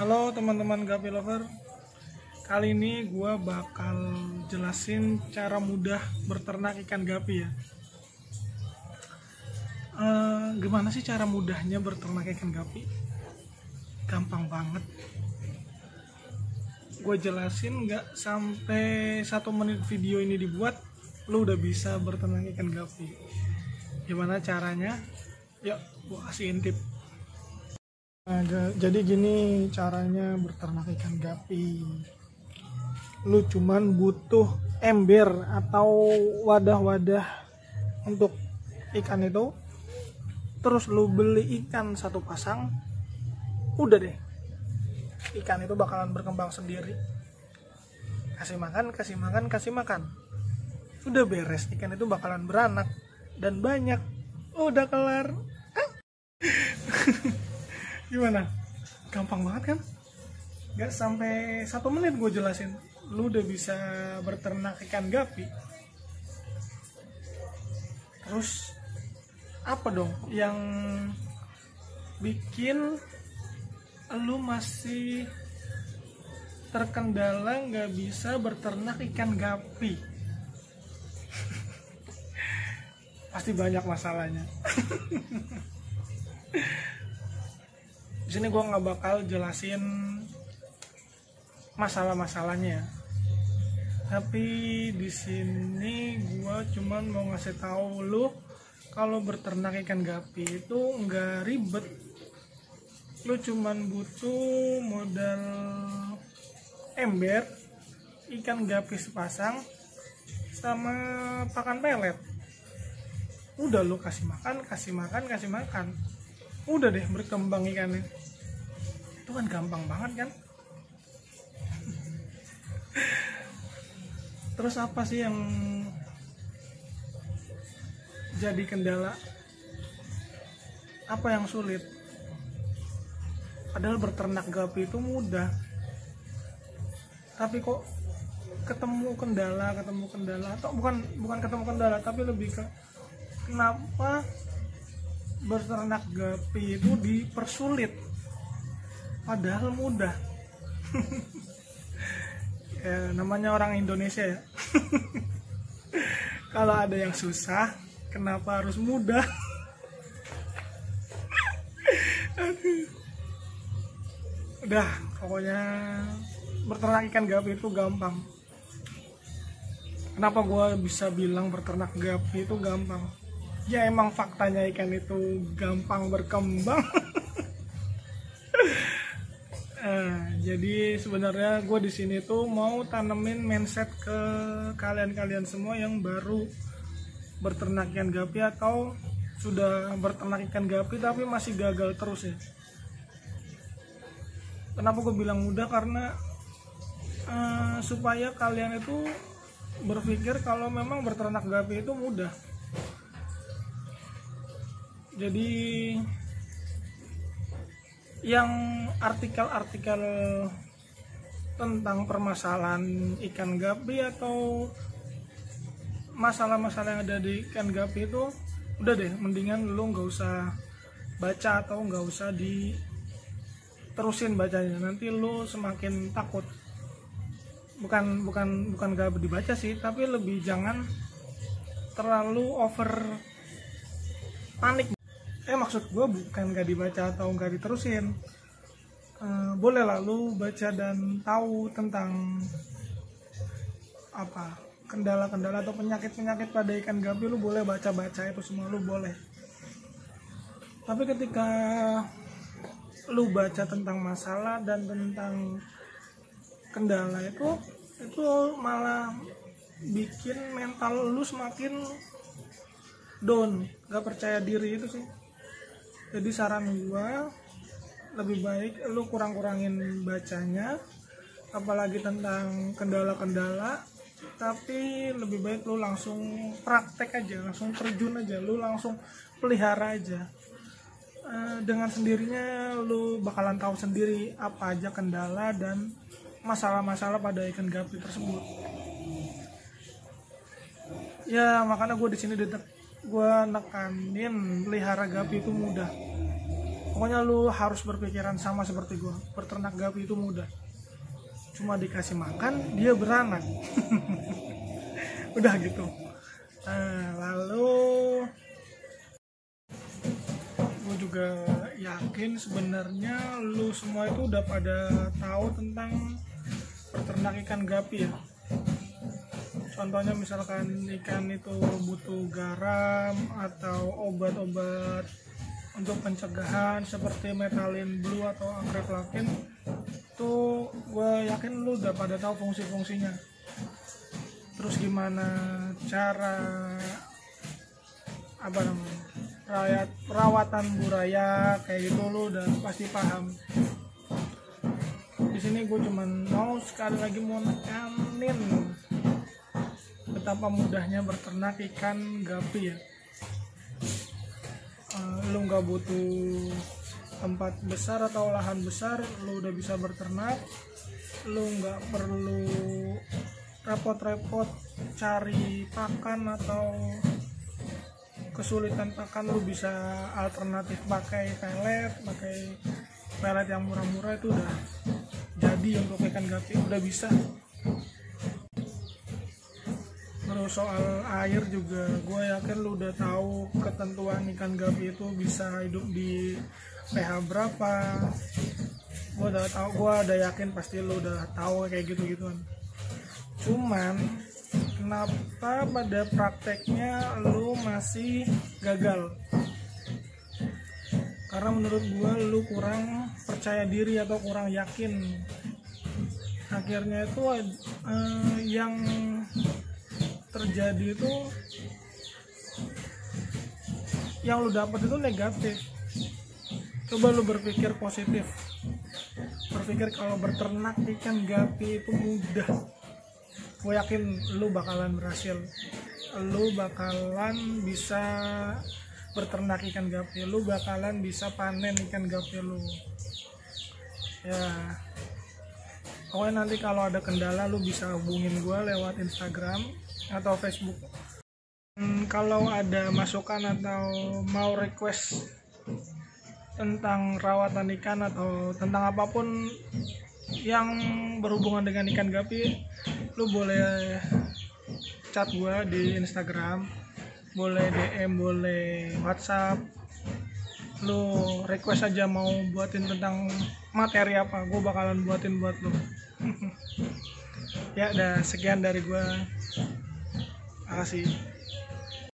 Halo teman-teman Gapi Lover. Kali ini gue bakal jelasin cara mudah berternak ikan gapi ya. Gimana sih cara mudahnya berternak ikan gapi? Gampang banget. Gue jelasin gak sampai 1 menit video ini dibuat, lu udah bisa berternak ikan gapi. Gimana caranya? Yuk, gue kasihin tip. Nah, jadi gini caranya berternak ikan gapi. Lu cuman butuh ember atau wadah-wadah untuk ikan itu. Terus lu beli ikan 1 pasang. Udah deh, ikan itu bakalan berkembang sendiri. Kasih makan, kasih makan, kasih makan. Udah beres, ikan itu bakalan beranak dan banyak. Udah kelar. Gimana? Gampang banget kan? Gak sampai 1 menit gue jelasin, lu udah bisa berternak ikan gapi. Terus apa dong yang bikin lu masih terkendala gak bisa berternak ikan gapi? Pasti banyak masalahnya. Di sini gue nggak bakal jelasin masalah-masalahnya, tapi di sini gue cuman mau ngasih tahu lu kalau berternak ikan gapi itu nggak ribet. Lu cuman butuh modal ember, ikan gapi sepasang, sama pakan pelet. Udah lu kasih makan, kasih makan, kasih makan. Udah deh berkembang ikannya. Itu kan gampang banget kan? Terus apa sih yang jadi kendala? Apa yang sulit? Padahal berternak gapi itu mudah. Tapi kok ketemu kendala atau bukan ketemu kendala, tapi lebih ke kenapa berternak gapi itu dipersulit padahal mudah. Ya, namanya orang Indonesia ya. Kalau ada yang susah, kenapa harus mudah? Udah, pokoknya berternak ikan gapi itu gampang. Kenapa gue bisa bilang berternak gapi itu gampang? Ya emang faktanya ikan itu gampang berkembang. Jadi sebenarnya gue di sini tuh mau tanemin mindset ke kalian-kalian semua yang baru berternak ikan gapi atau sudah berternak ikan gapi tapi masih gagal terus ya. Kenapa gue bilang mudah? Karena supaya kalian itu berpikir kalau memang berternak gapi itu mudah. Jadi yang artikel-artikel tentang permasalahan ikan gapi atau masalah-masalah yang ada di ikan gapi itu udah deh, mendingan lu nggak usah baca atau nggak usah diterusin bacanya, nanti lu semakin takut. Bukan gak dibaca sih, tapi lebih jangan terlalu over panik. Maksud gue bukan gak dibaca atau gak diterusin. Boleh lah lu baca dan tahu tentang apa kendala-kendala atau penyakit-penyakit pada ikan gapi, lu boleh baca-baca itu semua, lu boleh. Tapi ketika lu baca tentang masalah dan tentang kendala itu malah bikin mental lu semakin down, gak percaya diri itu sih. Jadi saran gua lebih baik lu kurangin bacanya, apalagi tentang kendala-kendala, tapi lebih baik lu langsung praktek aja, langsung terjun aja, lu langsung pelihara aja. Dengan sendirinya lu bakalan tahu sendiri apa aja kendala dan masalah-masalah pada ikan gapi tersebut. Ya makanya gue di sini gue nekanin pelihara gapi itu mudah. Pokoknya lu harus berpikiran sama seperti gue. Berternak gapi itu mudah, cuma dikasih makan dia beranak. Udah gitu. Lalu gue juga yakin sebenarnya lu semua itu udah pada tahu tentang peternak ikan gapi ya. Contohnya misalkan ikan itu butuh garam atau obat-obat untuk pencegahan seperti metalin blue atau anggrek lakin, tuh gue yakin lu udah pada tahu fungsi-fungsinya. Terus gimana cara perawatan buraya kayak gitu lu udah pasti paham. Di sini gue cuman mau sekali lagi mau nekanin betapa mudahnya berternak ikan gapi ya. Lu nggak butuh tempat besar atau lahan besar, lu udah bisa berternak. Lu nggak perlu repot-repot cari pakan atau kesulitan pakan. Lu bisa alternatif pakai pelet yang murah-murah, itu udah jadi untuk ikan gapi, udah bisa. Terus soal air juga gue yakin lu udah tahu ketentuan ikan gapi itu bisa hidup di pH berapa. Gue udah yakin pasti lu udah tahu kayak gitu-gituan. Cuman kenapa pada prakteknya lu masih gagal? Karena menurut gue lu kurang percaya diri atau kurang yakin. Akhirnya itu yang terjadi itu, yang lu dapat itu negatif. Coba lu berpikir positif, berpikir kalau berternak ikan gapi itu mudah. Gue yakin lu bakalan berhasil, lu bakalan bisa berternak ikan gapi, lu bakalan bisa panen ikan gapi lu ya. Pokoknya nanti kalau ada kendala lu bisa hubungin gue lewat Instagram atau Facebook. Kalau ada masukan atau mau request tentang rawatan ikan atau tentang apapun yang berhubungan dengan ikan gapi, lu boleh chat gue di Instagram, boleh DM, boleh WhatsApp. Lu request aja mau buatin tentang materi apa, gue bakalan buatin buat lu. Ya udah, sekian dari gue. Makasih.